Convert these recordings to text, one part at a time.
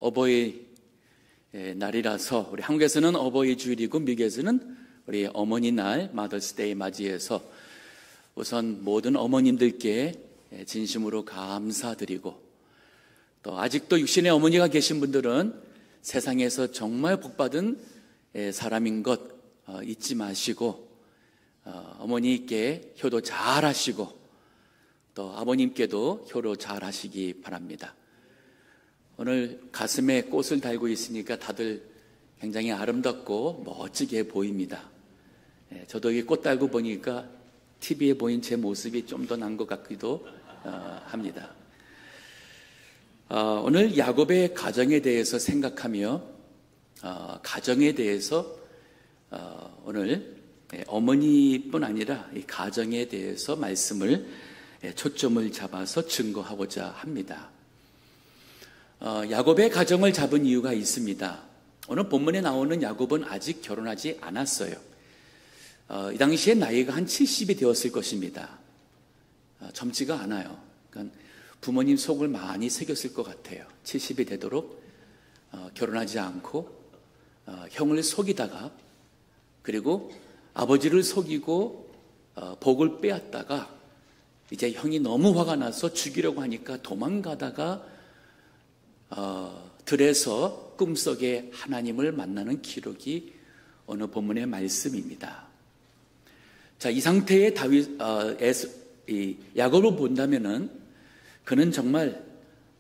어버이 날이라서 우리 한국에서는 어버이 주일이고 미국에서는 우리 어머니 날 마더스데이 맞이해서 우선 모든 어머님들께 진심으로 감사드리고 또 아직도 육신의 어머니가 계신 분들은 세상에서 정말 복받은 사람인 것 잊지 마시고 어머니께 효도 잘 하시고 또 아버님께도 효도 잘 하시기 바랍니다. 오늘 가슴에 꽃을 달고 있으니까 다들 굉장히 아름답고 멋지게 보입니다. 저도 이 꽃 달고 보니까 TV에 보인 제 모습이 좀 더 난 것 같기도 합니다. 오늘 야곱의 가정에 대해서 생각하며 가정에 대해서 오늘 어머니뿐 아니라 이 가정에 대해서 말씀을 초점을 잡아서 증거하고자 합니다. 야곱의 가정을 잡은 이유가 있습니다. 오늘 본문에 나오는 야곱은 아직 결혼하지 않았어요. 이 당시에 나이가 한 70이 되었을 것입니다. 젊지가 않아요. 그러니까 부모님 속을 많이 새겼을 것 같아요. 70이 되도록 결혼하지 않고 형을 속이다가 그리고 아버지를 속이고 복을 빼앗다가 이제 형이 너무 화가 나서 죽이려고 하니까 도망가다가 들에서 꿈속에 하나님을 만나는 기록이 어느 본문의 말씀입니다. 자, 이 상태의 야곱을 본다면은 그는 정말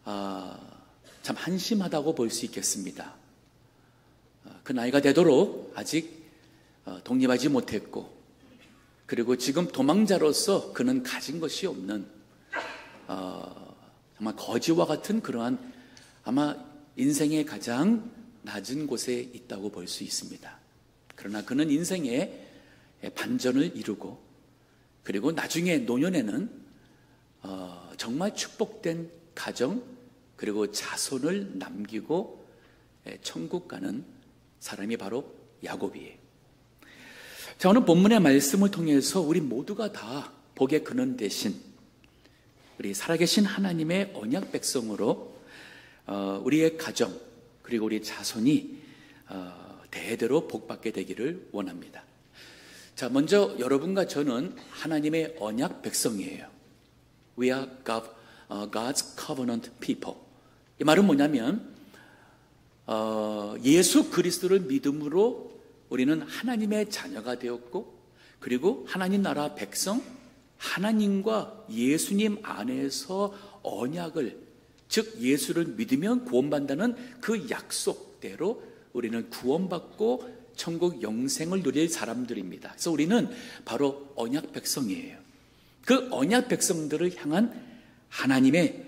참 한심하다고 볼 수 있겠습니다. 그 나이가 되도록 아직 독립하지 못했고 그리고 지금 도망자로서 그는 가진 것이 없는 정말 거지와 같은 그러한 아마 인생의 가장 낮은 곳에 있다고 볼 수 있습니다. 그러나 그는 인생의 반전을 이루고 그리고 나중에 노년에는 정말 축복된 가정 그리고 자손을 남기고 천국 가는 사람이 바로 야곱이에요. 자, 오늘 본문의 말씀을 통해서 우리 모두가 다 복의 근원 되신 우리 살아계신 하나님의 언약 백성으로 우리의 가정 그리고 우리 자손이 대대로 복받게 되기를 원합니다. 자, 먼저 여러분과 저는 하나님의 언약 백성이에요. We are God's covenant people. 이 말은 뭐냐면 예수 그리스도를 믿음으로 우리는 하나님의 자녀가 되었고 그리고 하나님 나라 백성 하나님과 예수님 안에서 언약을 즉 예수를 믿으면 구원받는다는 그 약속대로 우리는 구원받고 천국 영생을 누릴 사람들입니다. 그래서 우리는 바로 언약 백성이에요. 그 언약 백성들을 향한 하나님의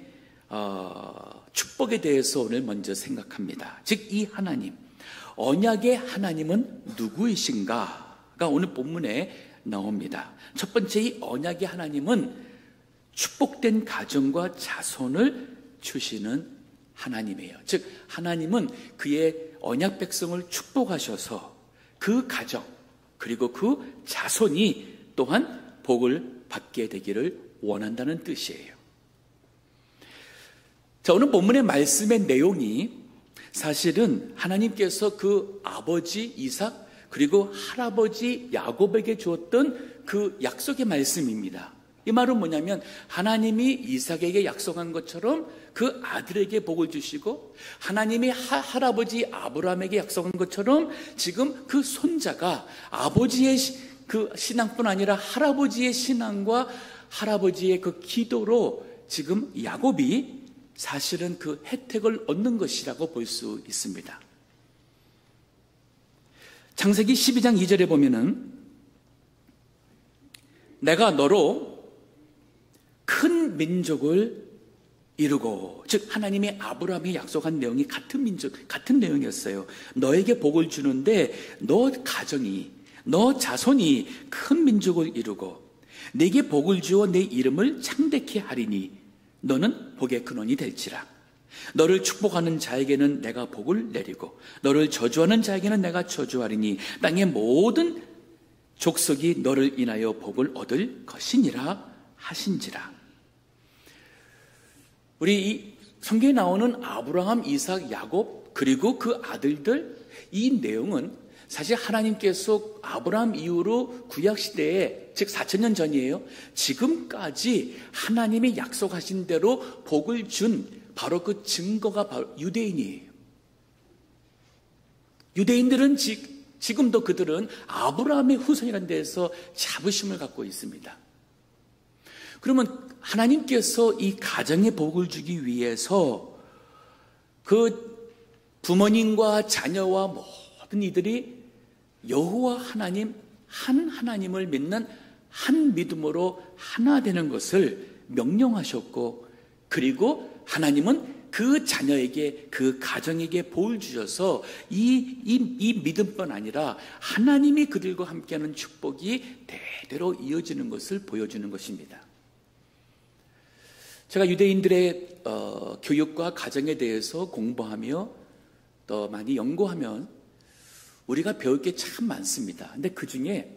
축복에 대해서 오늘 먼저 생각합니다. 즉 이 하나님, 언약의 하나님은 누구이신가가 오늘 본문에 나옵니다. 첫 번째 이 언약의 하나님은 축복된 가정과 자손을 주시는 하나님이에요. 즉 하나님은 그의 언약 백성을 축복하셔서 그 가정 그리고 그 자손이 또한 복을 받게 되기를 원한다는 뜻이에요. 자, 오늘 본문의 말씀의 내용이 사실은 하나님께서 그 아버지 이삭 그리고 할아버지 야곱에게 주었던 그 약속의 말씀입니다. 이 말은 뭐냐면 하나님이 이삭에게 약속한 것처럼 그 아들에게 복을 주시고 하나님이 할아버지 아브라함에게 약속한 것처럼 지금 그 손자가 아버지의 그 신앙뿐 아니라 할아버지의 신앙과 할아버지의 그 기도로 지금 야곱이 사실은 그 혜택을 얻는 것이라고 볼 수 있습니다. 창세기 12장 2절에 보면은 내가 너로 큰 민족을 이루고 즉 하나님이 아브라함이 약속한 내용이 같은 내용이었어요. 너에게 복을 주는데 너 가정이 너 자손이 큰 민족을 이루고 내게 복을 주어 내 이름을 창대케 하리니 너는 복의 근원이 될지라. 너를 축복하는 자에게는 내가 복을 내리고 너를 저주하는 자에게는 내가 저주하리니 땅의 모든 족속이 너를 인하여 복을 얻을 것이니라 하신지라. 우리 성경에 나오는 아브라함, 이삭, 야곱 그리고 그 아들들, 이 내용은 사실 하나님께서 아브라함 이후로 구약시대에, 즉 4,000년 전이에요, 지금까지 하나님이 약속하신 대로 복을 준 바로 그 증거가 바로 유대인이에요. 유대인들은 지금도 그들은 아브라함의 후손이라는 데에서 자부심을 갖고 있습니다. 그러면 하나님께서 이 가정의 복을 주기 위해서 그 부모님과 자녀와 모든 이들이 여호와 하나님, 한 하나님을 믿는 한 믿음으로 하나 되는 것을 명령하셨고, 그리고 하나님은 그 자녀에게, 그 가정에게 복을 주셔서 이 믿음뿐 아니라 하나님이 그들과 함께하는 축복이 대대로 이어지는 것을 보여주는 것입니다. 제가 유대인들의 교육과 가정에 대해서 공부하며 또 많이 연구하면 우리가 배울 게 참 많습니다. 근데 그 중에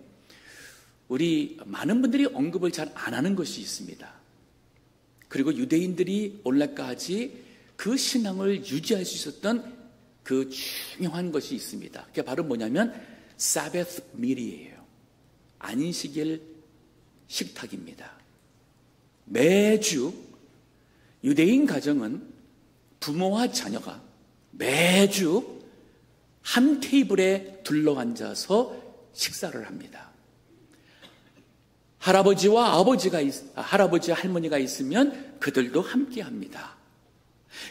우리 많은 분들이 언급을 잘 안 하는 것이 있습니다. 그리고 유대인들이 오늘날까지 그 신앙을 유지할 수 있었던 그 중요한 것이 있습니다. 그게 바로 뭐냐면 사베스 밀이에요. 안식일 식탁입니다. 매주 유대인 가정은 부모와 자녀가 매주 한 테이블에 둘러앉아서 식사를 합니다. 할아버지와 할머니가 있으면 그들도 함께 합니다.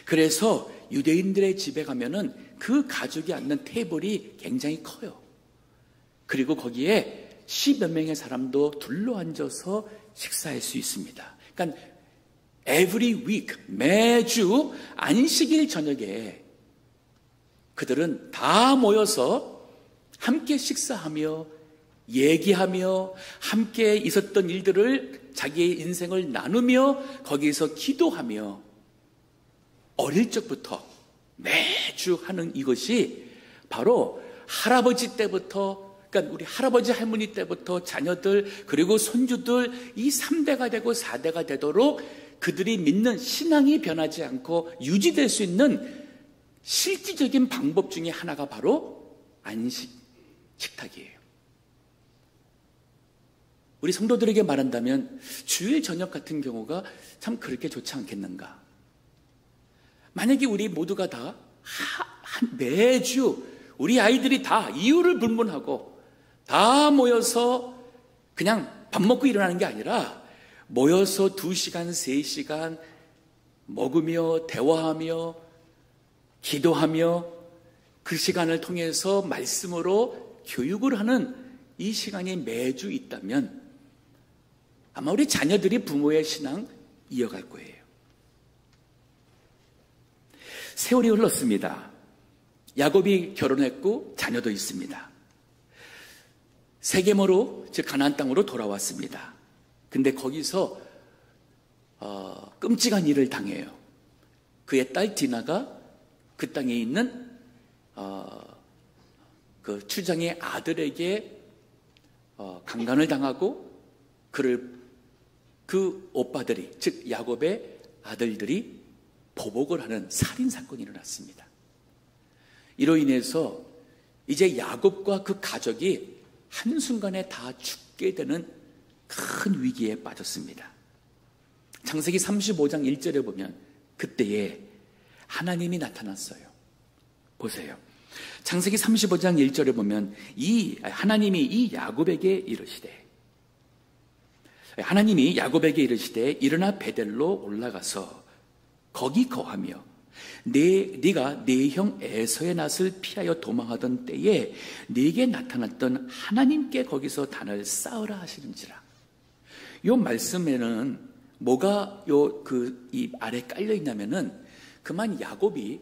그래서 유대인들의 집에 가면은 그 가족이 앉는 테이블이 굉장히 커요. 그리고 거기에 10여 명의 사람도 둘러앉아서 식사할 수 있습니다. 그러니까 every week, 매주 안식일 저녁에 그들은 다 모여서 함께 식사하며 얘기하며 함께 있었던 일들을, 자기의 인생을 나누며 거기에서 기도하며 어릴 적부터 매주 하는 이것이 바로 할아버지 때부터, 그러니까 우리 할아버지 할머니 때부터 자녀들 그리고 손주들 이 3대가 되고 4대가 되도록 그들이 믿는 신앙이 변하지 않고 유지될 수 있는 실질적인 방법 중에 하나가 바로 식탁이에요. 우리 성도들에게 말한다면 주일 저녁 같은 경우가 참 그렇게 좋지 않겠는가? 만약에 우리 모두가 다 매주 우리 아이들이 다 이유를 불문하고 다 모여서 그냥 밥 먹고 일어나는 게 아니라 모여서 2시간, 3시간 먹으며 대화하며 기도하며 그 시간을 통해서 말씀으로 교육을 하는 이 시간이 매주 있다면 아마 우리 자녀들이 부모의 신앙 이어갈 거예요. 세월이 흘렀습니다. 야곱이 결혼했고 자녀도 있습니다. 세겜으로, 즉 가나안 땅으로 돌아왔습니다. 근데 거기서 끔찍한 일을 당해요. 그의 딸 디나가 그 땅에 있는 그 추장의 아들에게 강간을 당하고 그 오빠들이, 즉 야곱의 아들들이 보복을 하는 살인사건이 일어났습니다. 이로 인해서 이제 야곱과 그 가족이 한순간에 다 죽게 되는 큰 위기에 빠졌습니다. 창세기 35장 1절에 보면 그때에 하나님이 나타났어요. 보세요. 창세기 35장 1절에 보면 하나님이 이 야곱에게 이르시되, 하나님이 야곱에게 이르시되 일어나 베델로 올라가서 거기 거하며 네가 네 형 에서의 낫을 피하여 도망하던 때에 네게 나타났던 하나님께 거기서 단을 쌓으라 하시는지라. 이 말씀에는 뭐가 이 아래 깔려 있냐면은 그만 야곱이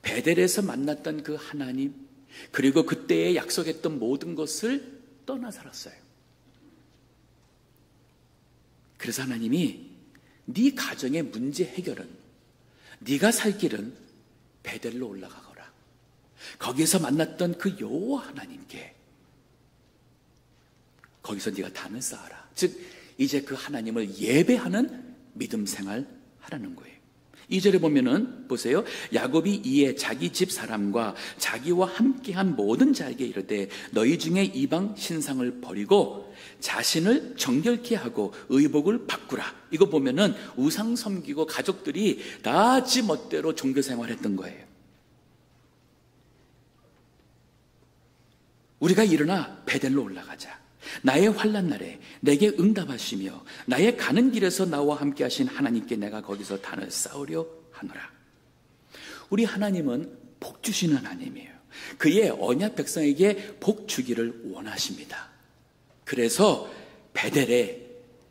베델에서 만났던 그 하나님, 그리고 그때에 약속했던 모든 것을 떠나 살았어요. 그래서 하나님이 네 가정의 문제 해결은, 네가 살 길은 베델로 올라가거라. 거기에서 만났던 그 여호와 하나님께 거기서 네가 단을 쌓아라. 즉 이제 그 하나님을 예배하는 믿음 생활 하라는 거예요. 2절에 보면은 보세요. 야곱이 이에 자기 집 사람과 자기와 함께한 모든 자에게 이르되 너희 중에 이방 신상을 버리고 자신을 정결케 하고 의복을 바꾸라. 이거 보면은 우상 섬기고 가족들이 다 지 멋대로 종교 생활했던 거예요. 우리가 일어나 베델로 올라가자. 나의 환난 날에 내게 응답하시며 나의 가는 길에서 나와 함께 하신 하나님께 내가 거기서 단을 쌓으려 하노라. 우리 하나님은 복 주시는 하나님이에요. 그의 언약 백성에게 복 주기를 원하십니다. 그래서 베델에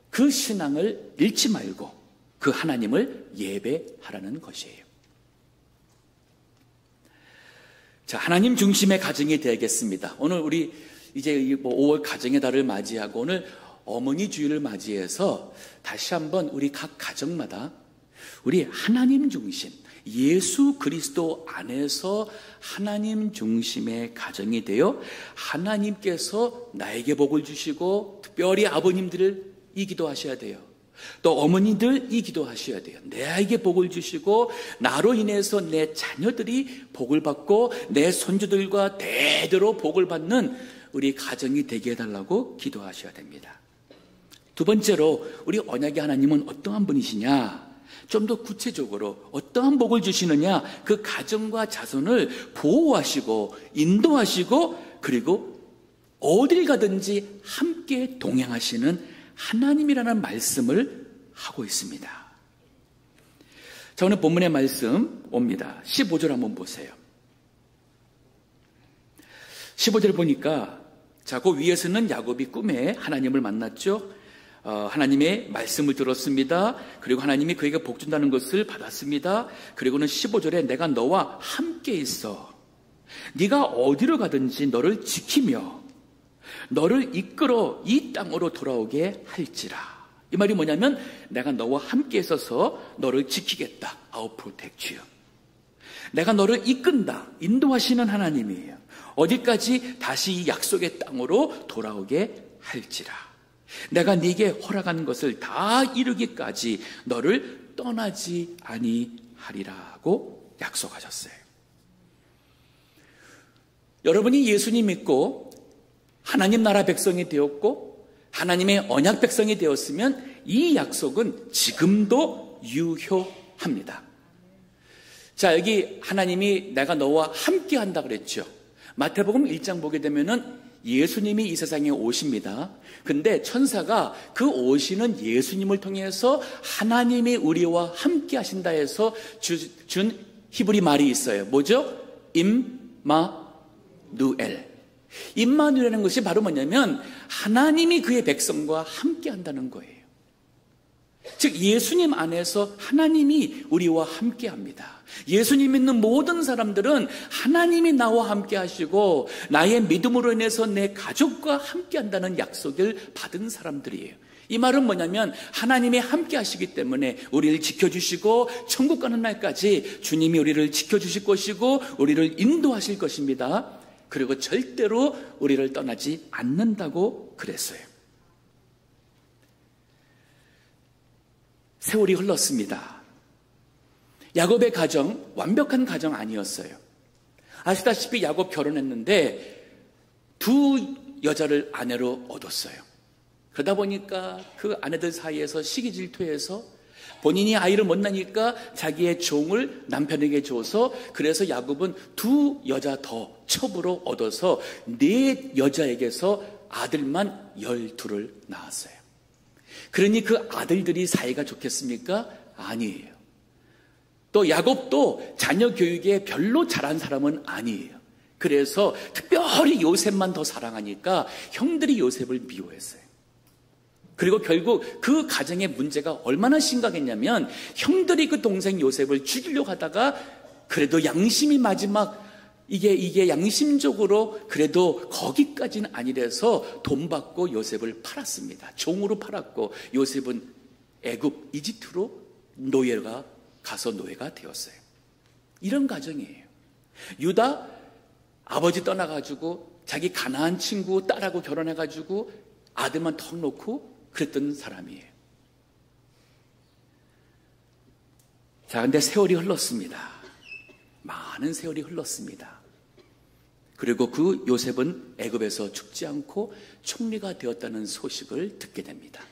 그 신앙을 잃지 말고 그 하나님을 예배하라는 것이에요. 자, 하나님 중심의 가정이 되겠습니다. 오늘 우리 이제 5월 가정의 달을 맞이하고 오늘 어머니 주일을 맞이해서 다시 한번 우리 각 가정마다 우리 하나님 중심, 예수 그리스도 안에서 하나님 중심의 가정이 되어 하나님께서 나에게 복을 주시고 특별히 아버님들을 이 기도하셔야 돼요. 또 어머니들 이 기도하셔야 돼요. 내에게 복을 주시고 나로 인해서 내 자녀들이 복을 받고 내 손주들과 대대로 복을 받는 우리 가정이 되게 해달라고 기도하셔야 됩니다. 두 번째로 우리 언약의 하나님은 어떠한 분이시냐? 좀 더 구체적으로 어떠한 복을 주시느냐? 그 가정과 자손을 보호하시고 인도하시고 그리고 어딜 가든지 함께 동행하시는 하나님이라는 말씀을 하고 있습니다. 자, 오늘 본문의 말씀 옵니다. 15절 한번 보세요. 15절 보니까 자, 그 위에서는 야곱이 꿈에 하나님을 만났죠. 하나님의 말씀을 들었습니다. 그리고 하나님이 그에게 복 준다는 것을 받았습니다. 그리고는 15절에 내가 너와 함께 있어. 네가 어디로 가든지 너를 지키며 너를 이끌어 이 땅으로 돌아오게 할지라. 이 말이 뭐냐면 내가 너와 함께 있어서 너를 지키겠다. I'll protect you. 내가 너를 이끈다. 인도하시는 하나님이에요. 어디까지 다시 이 약속의 땅으로 돌아오게 할지라. 내가 네게 허락한 것을 다 이루기까지 너를 떠나지 아니하리라고 약속하셨어요. 여러분이 예수님 믿고 하나님 나라 백성이 되었고 하나님의 언약 백성이 되었으면 이 약속은 지금도 유효합니다. 자, 여기 하나님이 내가 너와 함께 한다 그랬죠. 마태복음 1장 보게 되면은 예수님이 이 세상에 오십니다. 근데 천사가 그 오시는 예수님을 통해서 하나님이 우리와 함께 하신다 해서 준 히브리 말이 있어요. 뭐죠? 임마누엘. 임마누엘이라는 것이 바로 뭐냐면 하나님이 그의 백성과 함께 한다는 거예요. 즉 예수님 안에서 하나님이 우리와 함께 합니다. 예수님 믿는 모든 사람들은 하나님이 나와 함께 하시고 나의 믿음으로 인해서 내 가족과 함께 한다는 약속을 받은 사람들이에요. 이 말은 뭐냐면 하나님이 함께 하시기 때문에 우리를 지켜주시고 천국 가는 날까지 주님이 우리를 지켜주실 것이고 우리를 인도하실 것입니다. 그리고 절대로 우리를 떠나지 않는다고 그랬어요. 세월이 흘렀습니다. 야곱의 가정, 완벽한 가정 아니었어요. 아시다시피 야곱 결혼했는데 두 여자를 아내로 얻었어요. 그러다 보니까 그 아내들 사이에서 시기 질투해서 본인이 아이를 못 낳으니까 자기의 종을 남편에게 줘서 그래서 야곱은 두 여자 더 첩으로 얻어서 네 여자에게서 아들만 12를 낳았어요. 그러니 그 아들들이 사이가 좋겠습니까? 아니에요. 또 야곱도 자녀 교육에 별로 잘한 사람은 아니에요. 그래서 특별히 요셉만 더 사랑하니까 형들이 요셉을 미워했어요. 그리고 결국 그 가정의 문제가 얼마나 심각했냐면 형들이 그 동생 요셉을 죽이려고 하다가 그래도 양심이 마지막 이게 양심적으로 그래도 거기까지는 아니라서 돈 받고 요셉을 팔았습니다. 종으로 팔았고 요셉은 애굽 이집트로 노예가 가서 노예가 되었어요. 이런 가정이에요. 유다 아버지 떠나가지고 자기 가나안 친구 딸하고 결혼해가지고 아들만 턱 놓고 그랬던 사람이에요. 자, 근데 세월이 흘렀습니다. 많은 세월이 흘렀습니다. 그리고 그 요셉은 애굽에서 죽지 않고 총리가 되었다는 소식을 듣게 됩니다.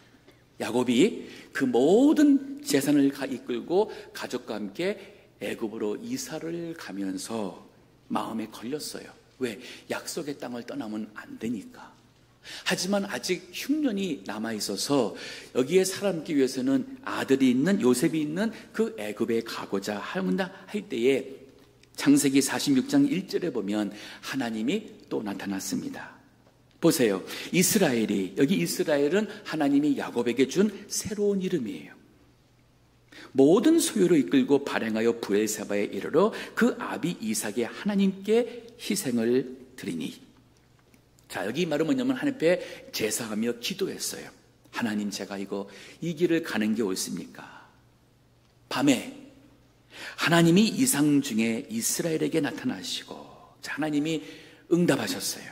야곱이 그 모든 재산을 이끌고 가족과 함께 애굽으로 이사를 가면서 마음에 걸렸어요. 왜? 약속의 땅을 떠나면 안 되니까. 하지만 아직 흉년이 남아있어서 여기에 살아남기 위해서는 아들이 있는 요셉이 있는 그 애굽에 가고자 한다 할 때에 창세기 46장 1절에 보면 하나님이 또 나타났습니다. 보세요. 이스라엘이, 여기 이스라엘은 하나님이 야곱에게 준 새로운 이름이에요. 모든 소유를 이끌고 발행하여 브엘세바에 이르러 그 아비 이삭의 하나님께 희생을 드리니. 자, 여기 말은 뭐냐면 하나님 앞에 제사하며 기도했어요. 하나님, 제가 이 길을 가는 게 옳습니까? 밤에 하나님이 이상 중에 이스라엘에게 나타나시고, 자, 하나님이 응답하셨어요.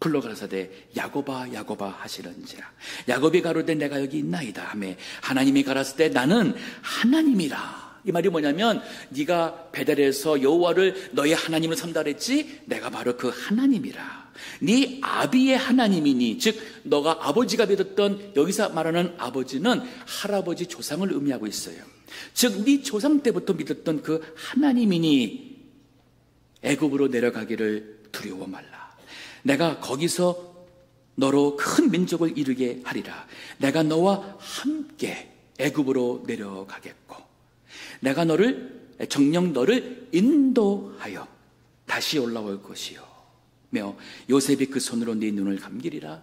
불러 가라사대 야곱아 야곱아 하시는지라. 야곱이 가로되 내가 여기 있나이다 하매 하나님이 가라사대 나는 하나님이라. 이 말이 뭐냐면 네가 베델에서 여호와를 너의 하나님을 삼다 그랬지? 내가 바로 그 하나님이라. 네 아비의 하나님이니, 즉 너가 아버지가 믿었던, 여기서 말하는 아버지는 할아버지 조상을 의미하고 있어요. 즉 네 조상 때부터 믿었던 그 하나님이니 애굽으로 내려가기를 두려워 말라. 내가 거기서 너로 큰 민족을 이루게 하리라. 내가 너와 함께 애굽으로 내려가겠고 내가 정녕 너를 인도하여 다시 올라올 것이요 며 요셉이 그 손으로 네 눈을 감기리라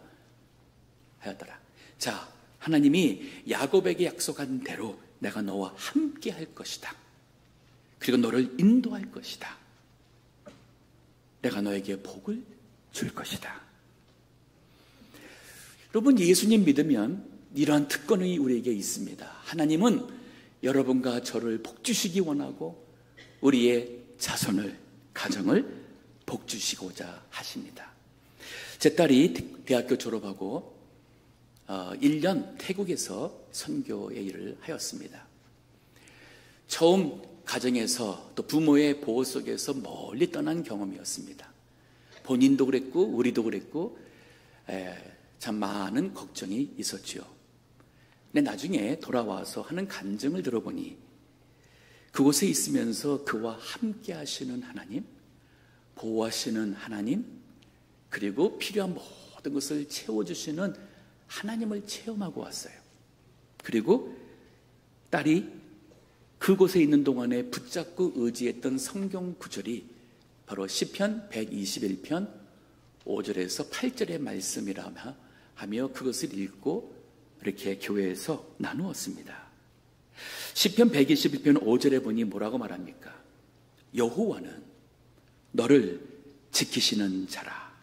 하였더라. 자, 하나님이 야곱에게 약속한 대로 내가 너와 함께 할 것이다. 그리고 너를 인도할 것이다. 내가 너에게 복을 줄 것이다. 여러분, 예수님 믿으면 이러한 특권이 우리에게 있습니다. 하나님은 여러분과 저를 복주시기 원하고 우리의 자손을, 가정을 복주시고자 하십니다. 제 딸이 대학교 졸업하고 1년 태국에서 선교의 일을 하였습니다. 처음 가정에서 또 부모의 보호 속에서 멀리 떠난 경험이었습니다. 본인도 그랬고 우리도 그랬고 참 많은 걱정이 있었죠. 근데 나중에 돌아와서 하는 간증을 들어보니 그곳에 있으면서 그와 함께 하시는 하나님, 보호하시는 하나님, 그리고 필요한 모든 것을 채워주시는 하나님을 체험하고 왔어요. 그리고 딸이 그곳에 있는 동안에 붙잡고 의지했던 성경 구절이 바로 시편 121편 5절에서 8절의 말씀이라 하며 그것을 읽고 이렇게 교회에서 나누었습니다. 시편 121편 5절에 보니 뭐라고 말합니까? 여호와는 너를 지키시는 자라.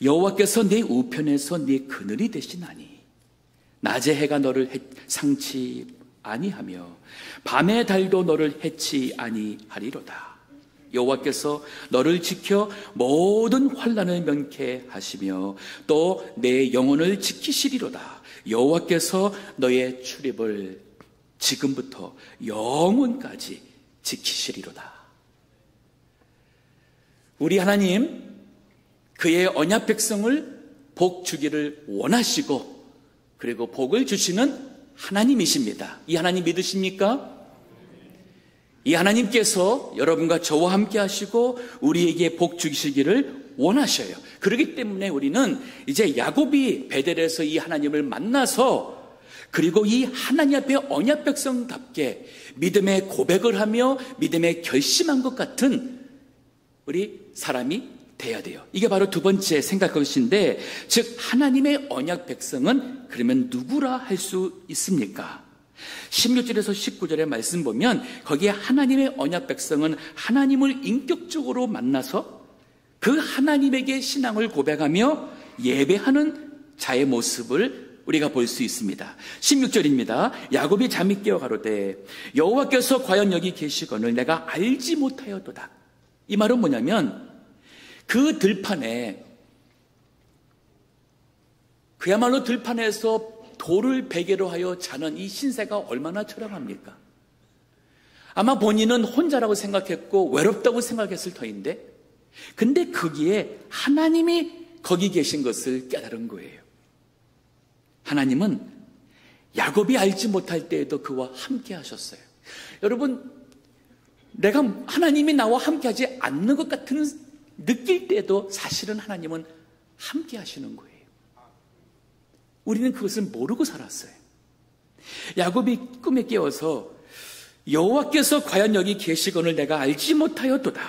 여호와께서 네 우편에서 네 그늘이 되시나니 낮의 해가 너를 상치 아니하며 밤의 달도 너를 해치 아니하리로다. 여호와께서 너를 지켜 모든 환난을 면케하시며 또 내 영혼을 지키시리로다. 여호와께서 너의 출입을 지금부터 영원까지 지키시리로다. 우리 하나님, 그의 언약 백성을 복 주기를 원하시고 그리고 복을 주시는 하나님이십니다. 이 하나님 믿으십니까? 이 하나님께서 여러분과 저와 함께 하시고 우리에게 복 주시기를 원하셔요. 그렇기 때문에 우리는 이제 야곱이 베델에서 이 하나님을 만나서 그리고 이 하나님 앞에 언약 백성답게 믿음의 고백을 하며 믿음의 결심한 것 같은 우리 사람이 돼야 돼요. 이게 바로 두 번째 생각할 것인데, 즉 하나님의 언약 백성은 그러면 누구라 할 수 있습니까? 16절에서 19절의 말씀 보면 거기에 하나님의 언약 백성은 하나님을 인격적으로 만나서 그 하나님에게 신앙을 고백하며 예배하는 자의 모습을 우리가 볼 수 있습니다. 16절입니다. 야곱이 잠이 깨어 가로되 여호와께서 과연 여기 계시거늘 내가 알지 못하였도다. 이 말은 뭐냐면 그 들판에, 그야말로 들판에서 돌을 베개로 하여 자는 이 신세가 얼마나 처량합니까? 아마 본인은 혼자라고 생각했고 외롭다고 생각했을 터인데, 근데 거기에 하나님이 거기 계신 것을 깨달은 거예요. 하나님은 야곱이 알지 못할 때에도 그와 함께 하셨어요. 여러분, 내가 하나님이 나와 함께 하지 않는 것 같은 느낄 때도 사실은 하나님은 함께 하시는 거예요. 우리는 그것을 모르고 살았어요. 야곱이 꿈에 깨어서 여호와께서 과연 여기 계시거늘 내가 알지 못하였도다.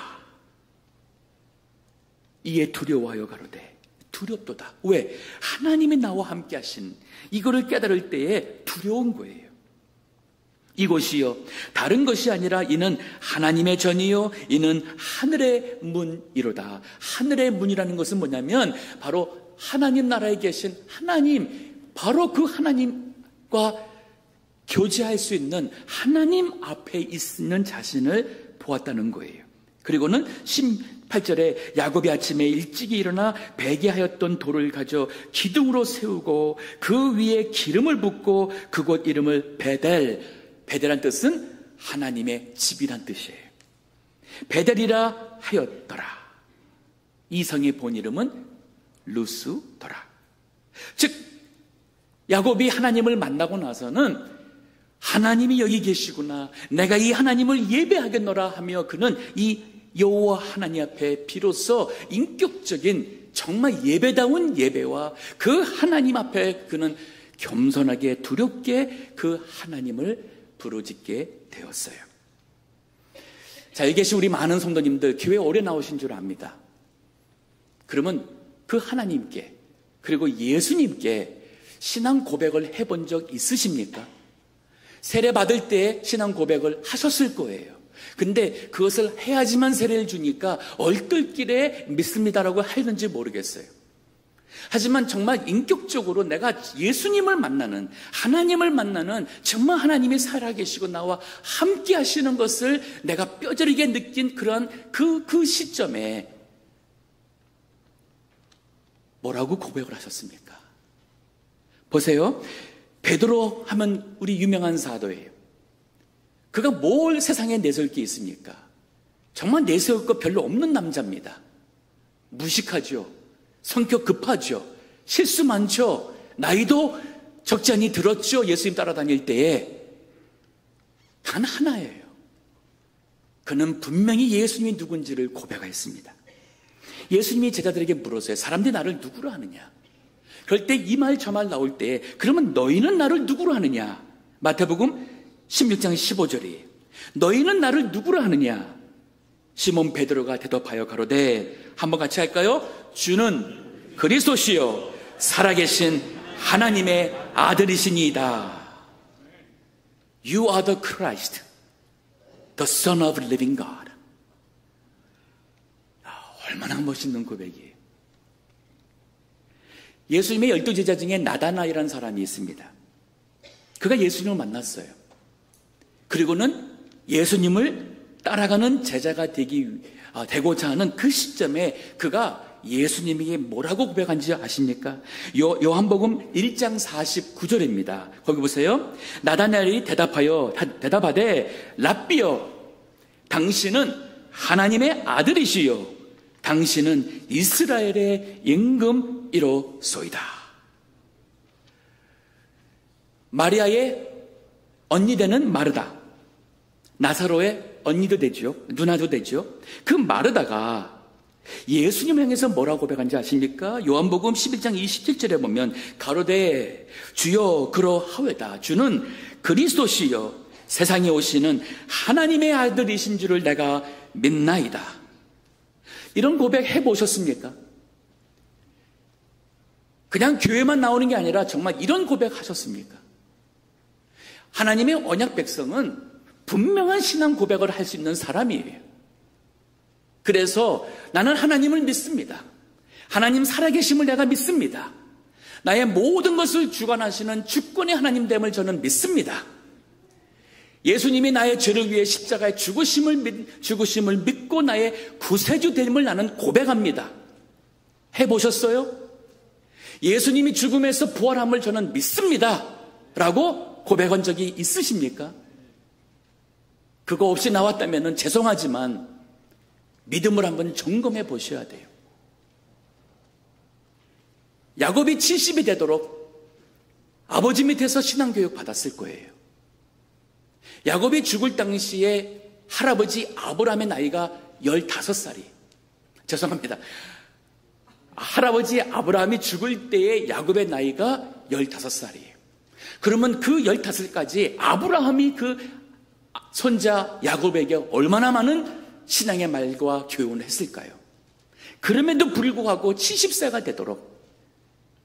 이에 두려워하여 가로되 두렵도다. 왜? 하나님이 나와 함께 하신 이거를 깨달을 때에 두려운 거예요. 이곳이요 다른 것이 아니라 이는 하나님의 전이요 이는 하늘의 문이로다. 하늘의 문이라는 것은 뭐냐면 바로 하나님 나라에 계신 하나님, 바로 그 하나님과 교제할 수 있는 하나님 앞에 있는 자신을 보았다는 거예요. 그리고는 18절에 야곱이 아침에 일찍이 일어나 배기하였던 돌을 가져 기둥으로 세우고 그 위에 기름을 붓고 그곳 이름을 베델한 뜻은 하나님의 집이란 뜻이에요. 베델이라 하였더라. 이 성의 본 이름은 루스더라. 즉 야곱이 하나님을 만나고 나서는 하나님이 여기 계시구나, 내가 이 하나님을 예배하겠노라 하며 그는 이 여호와 하나님 앞에 비로소 인격적인 정말 예배다운 예배와 그 하나님 앞에 그는 겸손하게 두렵게 그 하나님을 부르짖게 되었어요. 자, 여기 계신 우리 많은 성도님들 교회 오래 나오신 줄 압니다. 그러면 그 하나님께 그리고 예수님께 신앙 고백을 해본 적 있으십니까? 세례 받을 때 신앙 고백을 하셨을 거예요. 근데 그것을 해야지만 세례를 주니까 얼떨결에 믿습니다라고 하는지 모르겠어요. 하지만 정말 인격적으로 내가 예수님을 만나는, 하나님을 만나는, 정말 하나님이 살아계시고 나와 함께 하시는 것을 내가 뼈저리게 느낀 그런 그 시점에 뭐라고 고백을 하셨습니까? 보세요. 베드로 하면 우리 유명한 사도예요. 그가 뭘 세상에 내세울 게 있습니까? 정말 내세울 거 별로 없는 남자입니다. 무식하죠. 성격 급하죠. 실수 많죠. 나이도 적지 않이 들었죠. 예수님 따라다닐 때에. 단 하나예요. 그는 분명히 예수님이 누군지를 고백하였습니다. 예수님이 제자들에게 물었어요. 사람들이 나를 누구로 하느냐? 그럴 때 이 말 저 말 나올 때 그러면 너희는 나를 누구로 하느냐? 마태복음 16장 15절이 너희는 나를 누구로 하느냐? 시몬 베드로가 대답하여 가로되 한번 같이 할까요? 주는 그리스도시요 살아계신 하나님의 아들이시니이다. You are the Christ, the Son of the living God. 얼마나 멋있는 고백이에요. 예수님의 12제자 중에 나다나엘이라는 사람이 있습니다. 그가 예수님을 만났어요. 그리고는 예수님을 따라가는 제자가 되고자 하는 그 시점에 그가 예수님에게 뭐라고 고백한지 아십니까? 요한복음 1장 49절입니다. 거기 보세요. 나다나엘이 대답하되 랍비여 당신은 하나님의 아들이시요 당신은 이스라엘의 임금이로소이다. 마리아의 언니 되는 마르다, 나사로의 언니도 되죠. 누나도 되죠. 그 마르다가 예수님을 향해서 뭐라고 고백한지 아십니까? 요한복음 11장 27절에 보면 가로되 주여 그러하외다. 주는 그리스도시여 세상에 오시는 하나님의 아들이신 줄을 내가 믿나이다. 이런 고백 해보셨습니까? 그냥 교회만 나오는 게 아니라 정말 이런 고백 하셨습니까? 하나님의 언약 백성은 분명한 신앙 고백을 할 수 있는 사람이에요. 그래서 나는 하나님을 믿습니다. 하나님 살아계심을 내가 믿습니다. 나의 모든 것을 주관하시는 주권의 하나님됨을 저는 믿습니다. 예수님이 나의 죄를 위해 십자가에 죽으심을 믿고 나의 구세주됨을 나는 고백합니다. 해보셨어요? 예수님이 죽음에서 부활함을 저는 믿습니다. 라고 고백한 적이 있으십니까? 그거 없이 나왔다면 죄송하지만 믿음을 한번 점검해 보셔야 돼요. 야곱이 70이 되도록 아버지 밑에서 신앙교육 받았을 거예요. 야곱이 죽을 당시에 할아버지 아브라함의 나이가 15살이에요. 죄송합니다. 할아버지 아브라함이 죽을 때의 야곱의 나이가 15살이에요. 그러면 그 15살까지 아브라함이 그 손자 야곱에게 얼마나 많은 신앙의 말과 교훈을 했을까요? 그럼에도 불구하고 70세가 되도록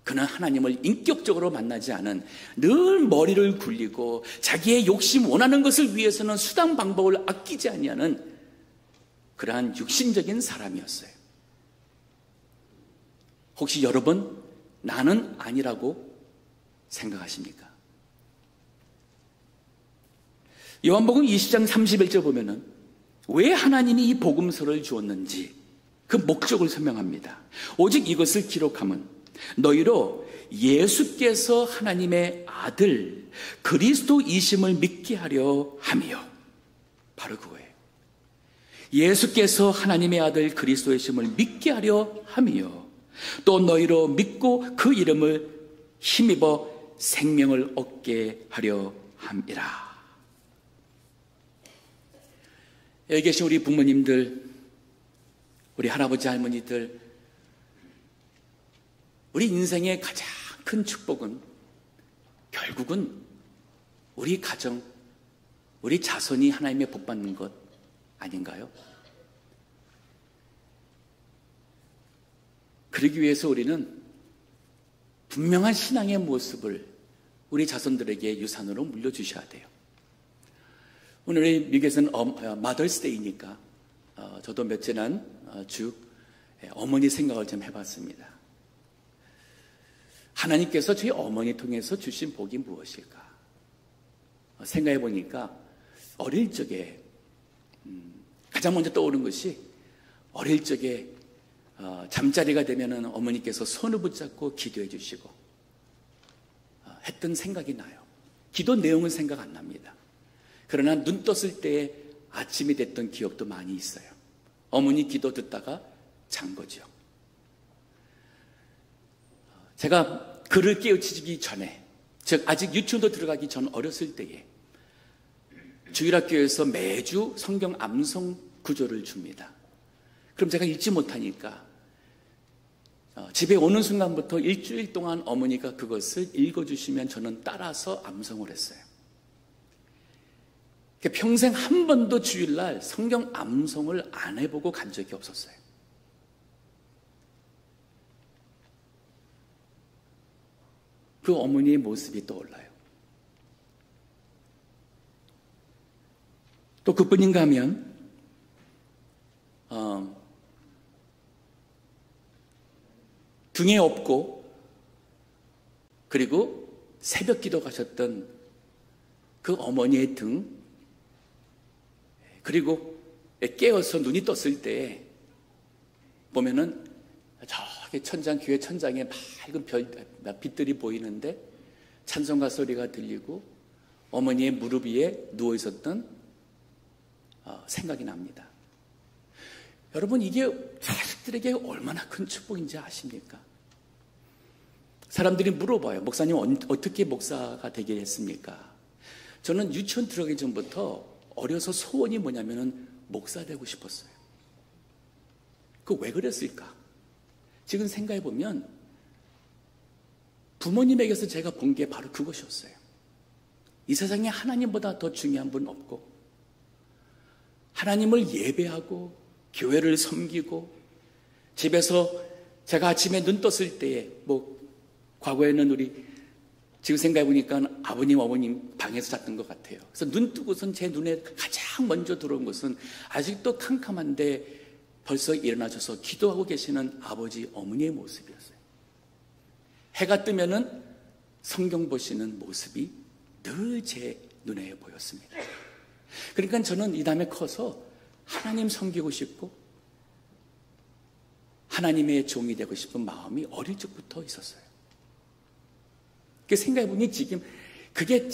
그는 하나님을 인격적으로 만나지 않은, 늘 머리를 굴리고 자기의 욕심 원하는 것을 위해서는 수단 방법을 아끼지 아니하는 그러한 육신적인 사람이었어요. 혹시 여러분 나는 아니라고 생각하십니까? 요한복음 20장 31절 보면은 왜 하나님이 이 복음서를 주었는지 그 목적을 설명합니다. 오직 이것을 기록함은 너희로 예수께서 하나님의 아들 그리스도이심을 믿게 하려 함이요. 바로 그거예요. 예수께서 하나님의 아들 그리스도이심을 믿게 하려 함이요. 또 너희로 믿고 그 이름을 힘입어 생명을 얻게 하려 함이라. 여기 계신 우리 부모님들, 우리 할아버지 할머니들, 우리 인생의 가장 큰 축복은 결국은 우리 가정, 우리 자손이 하나님의 복 받는 것 아닌가요? 그러기 위해서 우리는 분명한 신앙의 모습을 우리 자손들에게 유산으로 물려주셔야 돼요. 오늘 미국에서는 마더스데이니까 저도 몇 지난 주 어머니 생각을 좀 해봤습니다. 하나님께서 저희 어머니 통해서 주신 복이 무엇일까? 생각해 보니까 어릴 적에 가장 먼저 떠오른 것이 어릴 적에 잠자리가 되면은 어머니께서 손을 붙잡고 기도해 주시고 했던 생각이 나요. 기도 내용은 생각 안 납니다. 그러나 눈 떴을 때 아침이 됐던 기억도 많이 있어요. 어머니 기도 듣다가 잔 거죠. 제가 그를 깨우치기 전에, 즉 아직 유치원도 들어가기 전 어렸을 때에 주일학교에서 매주 성경 암송 구절을 줍니다. 그럼 제가 읽지 못하니까 집에 오는 순간부터 일주일 동안 어머니가 그것을 읽어주시면 저는 따라서 암송을 했어요. 평생 한 번도 주일날 성경 암송을 안 해보고 간 적이 없었어요. 그 어머니의 모습이 떠올라요. 또 그뿐인가 하면 등에 업고 그리고 새벽 기도 가셨던 그 어머니의 등, 그리고 깨어서 눈이 떴을 때 보면은 저기 천장, 교회 천장에 밝은 빛들이 보이는데 찬송가 소리가 들리고 어머니의 무릎 위에 누워 있었던 생각이 납니다. 여러분, 이게 자식들에게 얼마나 큰 축복인지 아십니까? 사람들이 물어봐요. 목사님 어떻게 목사가 되게 했습니까? 저는 유치원 들어가기 전부터 어려서 소원이 뭐냐면은 목사 되고 싶었어요. 그 왜 그랬을까? 지금 생각해 보면 부모님에게서 제가 본 게 바로 그것이었어요. 이 세상에 하나님보다 더 중요한 분 없고 하나님을 예배하고 교회를 섬기고 집에서 제가 아침에 눈 떴을 때에 과거에는 우리 지금 생각해 보니까 아버님 어머님 방에서 잤던 것 같아요. 그래서 눈 뜨고선 제 눈에 가장 먼저 들어온 것은 아직도 캄캄한데 벌써 일어나셔서 기도하고 계시는 아버지 어머니의 모습이었어요. 해가 뜨면은 성경 보시는 모습이 늘 제 눈에 보였습니다. 그러니까 저는 이 다음에 커서 하나님 섬기고 싶고 하나님의 종이 되고 싶은 마음이 어릴 적부터 있었어요. 생각해보니 지금 그게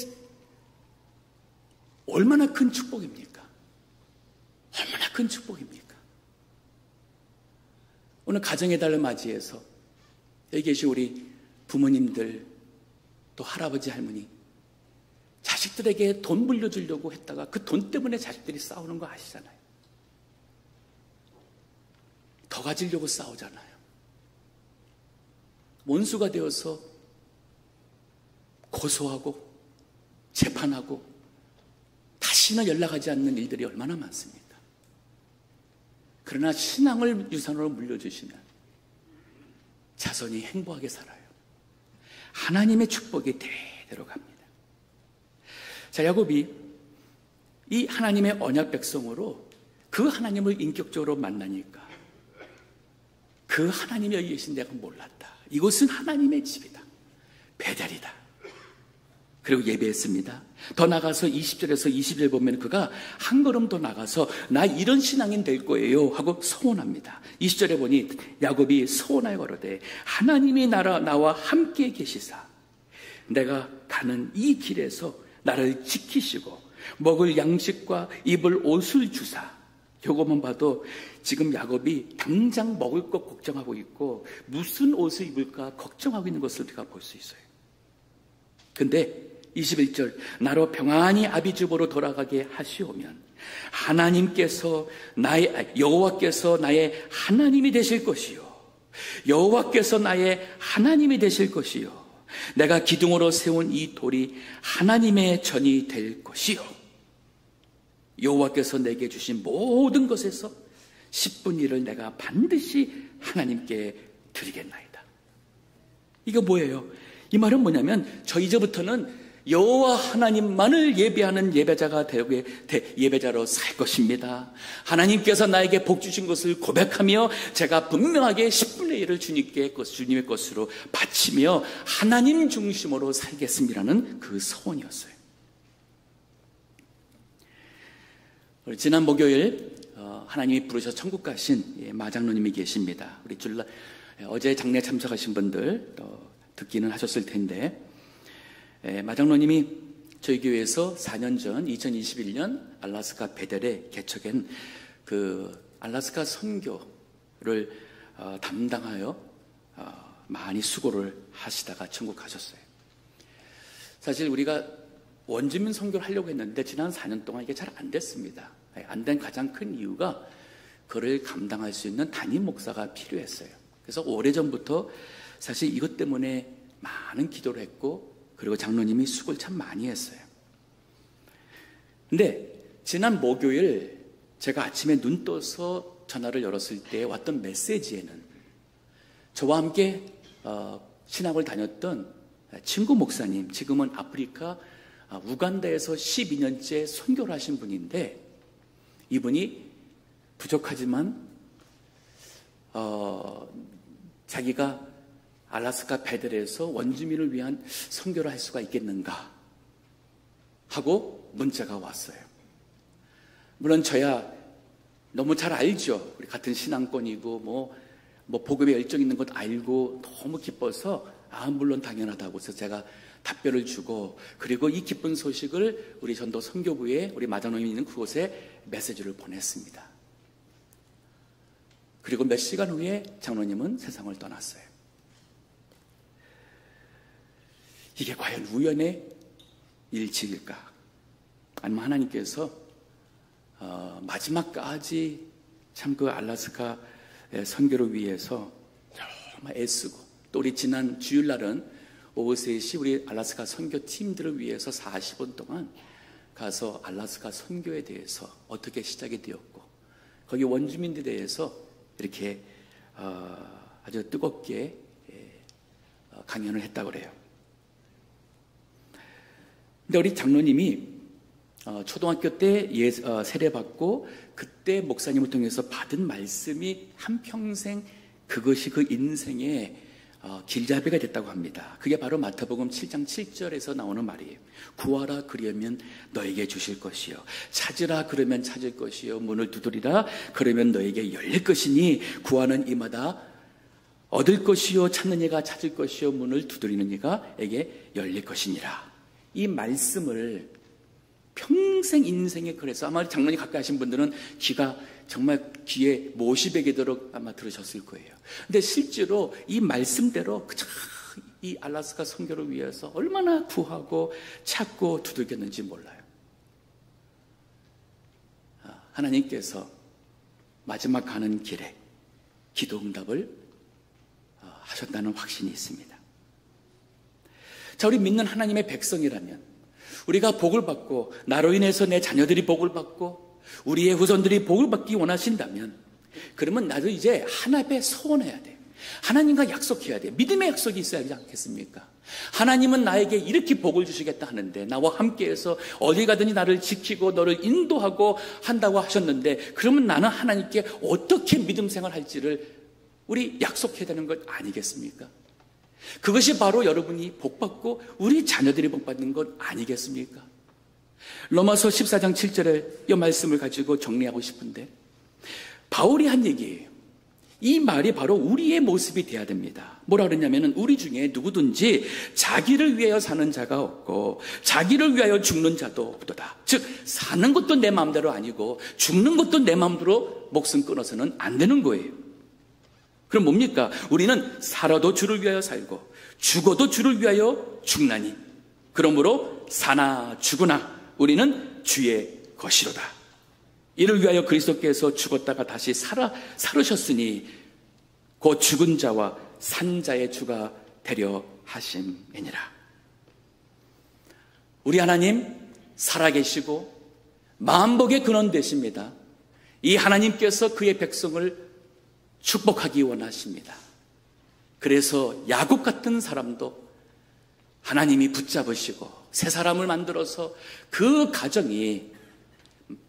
얼마나 큰 축복입니까? 얼마나 큰 축복입니까? 오늘 가정의 달을 맞이해서 여기 계신 우리 부모님들, 또 할아버지, 할머니, 자식들에게 돈 물려주려고 했다가 그 돈 때문에 자식들이 싸우는 거 아시잖아요. 더 가지려고 싸우잖아요. 원수가 되어서 고소하고 재판하고 다시는 연락하지 않는 일들이 얼마나 많습니까? 그러나 신앙을 유산으로 물려주시면 자손이 행복하게 살아요. 하나님의 축복이 대대로 갑니다. 자, 야곱이 이 하나님의 언약 백성으로 그 하나님을 인격적으로 만나니까 그 하나님이 여기 계신 내가 몰랐다. 이곳은 하나님의 집이다. 베델이다. 그리고 예배했습니다. 더 나가서 20절에서 20절 보면 그가 한 걸음 더 나가서 나 이런 신앙인 될 거예요 하고 소원합니다. 20절에 보니 야곱이 소원하여 가로되 하나님이 나와 함께 계시사 내가 가는 이 길에서 나를 지키시고 먹을 양식과 입을 옷을 주사. 요것만 봐도 지금 야곱이 당장 먹을 것 걱정하고 있고 무슨 옷을 입을까 걱정하고 있는 것을 우리가 볼 수 있어요. 근데 21절 나로 평안히 아비집으로 돌아가게 하시오면 하나님께서 여호와께서 나의 하나님이 되실 것이요 여호와께서 나의 하나님이 되실 것이요 내가 기둥으로 세운 이 돌이 하나님의 전이 될 것이요 여호와께서 내게 주신 모든 것에서 10분의 1을 내가 반드시 하나님께 드리겠나이다. 이거 뭐예요? 이 말은 뭐냐면 저 이제부터는 여호와 하나님만을 예배하는 예배자로 살 것입니다. 하나님께서 나에게 복 주신 것을 고백하며 제가 분명하게 10분의 1을 주님의 것으로 바치며 하나님 중심으로 살겠습니다는 그 소원이었어요. 지난 목요일 하나님이 부르셔서 천국 가신 마장로님이 계십니다. 우리 어제 장례 참석하신 분들 듣기는 하셨을 텐데 마장로님이 저희 교회에서 4년 전 2021년 알래스카 베델에 개척한 그 알래스카 선교를 담당하여 많이 수고를 하시다가 천국 가셨어요. 사실 우리가 원주민 선교를 하려고 했는데 지난 4년 동안 이게 잘 안 됐습니다. 안 된 가장 큰 이유가 그를 감당할 수 있는 담임 목사가 필요했어요. 그래서 오래전부터 사실 이것 때문에 많은 기도를 했고 그리고 장로님이 수고를 참 많이 했어요. 근데 지난 목요일 제가 아침에 눈 떠서 전화를 열었을 때 왔던 메시지에는 저와 함께 신학을 다녔던 친구 목사님, 지금은 아프리카 우간다에서 12년째 선교를 하신 분인데 이분이 부족하지만 자기가 알래스카 베델에서 원주민을 위한 선교를 할 수가 있겠는가 하고 문자가 왔어요. 물론 저야 너무 잘 알죠. 우리 같은 신앙권이고 뭐 복음에 열정 있는 것 알고 너무 기뻐서 물론 당연하다고 해서 제가 답변을 주고 그리고 이 기쁜 소식을 우리 전도 선교부에 우리 마장로님이 있는 그곳에 메시지를 보냈습니다. 그리고 몇 시간 후에 장로님은 세상을 떠났어요. 이게 과연 우연의 일치일까? 아니면 하나님께서 마지막까지 참 그 알래스카 선교를 위해서 정말 애쓰고 또 우리 지난 주일날은 오후 3시 우리 알래스카 선교팀들을 위해서 40분 동안 가서 알래스카 선교에 대해서 어떻게 시작이 되었고 거기 원주민들에 대해서 이렇게 아주 뜨겁게 강연을 했다고 그래요. 근데 우리 장로님이 초등학교 때 세례받고 그때 목사님을 통해서 받은 말씀이 한평생 그것이 그 인생의 길잡이가 됐다고 합니다. 그게 바로 마태복음 7장 7절에서 나오는 말이에요. 구하라 그러면 너에게 주실 것이요 찾으라 그러면 찾을 것이요 문을 두드리라 그러면 너에게 열릴 것이니 구하는 이마다 얻을 것이요 찾는 이가 찾을 것이요 문을 두드리는 이가 에게 열릴 것이니라. 이 말씀을 평생 인생에 그래서 아마 장로님 가까이 하신 분들은 귀가 정말 귀에 못이 베기도록 아마 들으셨을 거예요. 근데 실제로 이 말씀대로 이 알라스카 선교를 위해서 얼마나 구하고 찾고 두들겼는지 몰라요. 하나님께서 마지막 가는 길에 기도 응답을 하셨다는 확신이 있습니다. 자, 우리 믿는 하나님의 백성이라면 우리가 복을 받고 나로 인해서 내 자녀들이 복을 받고 우리의 후손들이 복을 받기 원하신다면 그러면 나도 이제 하나님에 소원해야 돼. 하나님과 약속해야 돼. 믿음의 약속이 있어야 하지 않겠습니까? 하나님은 나에게 이렇게 복을 주시겠다 하는데 나와 함께해서 어디 가든지 나를 지키고 너를 인도하고 한다고 하셨는데 그러면 나는 하나님께 어떻게 믿음 생활할지를 우리 약속해야 되는 것 아니겠습니까? 그것이 바로 여러분이 복받고 우리 자녀들이 복받는 것 아니겠습니까? 로마서 14장 7절에 이 말씀을 가지고 정리하고 싶은데 바울이 한 얘기예요. 이 말이 바로 우리의 모습이 돼야 됩니다. 뭐라 그랬냐면 우리 중에 누구든지 자기를 위하여 사는 자가 없고 자기를 위하여 죽는 자도 없도다. 즉 사는 것도 내 마음대로 아니고 죽는 것도 내 마음대로 목숨 끊어서는 안 되는 거예요. 그럼 뭡니까? 우리는 살아도 주를 위하여 살고 죽어도 주를 위하여 죽나니 그러므로 사나 죽으나 우리는 주의 것이로다. 이를 위하여 그리스도께서 죽었다가 다시 살으셨으니 곧 죽은 자와 산 자의 주가 되려 하심이니라. 우리 하나님 살아계시고 만복의 근원 되십니다. 이 하나님께서 그의 백성을 축복하기 원하십니다. 그래서 야곱 같은 사람도 하나님이 붙잡으시고 새 사람을 만들어서 그 가정이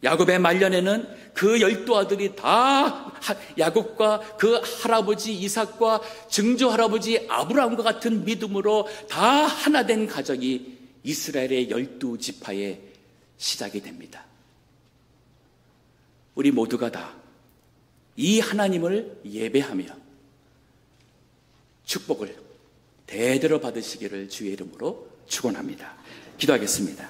야곱의 말년에는 그 12아들이 다 야곱과 그 할아버지 이삭과 증조 할아버지 아브라함과 같은 믿음으로 다 하나 된 가정이 이스라엘의 12지파의 시작이 됩니다. 우리 모두가 다 이 하나님을 예배하며 축복을 대대로 받으시기를 주의 이름으로 축원합니다. 기도하겠습니다.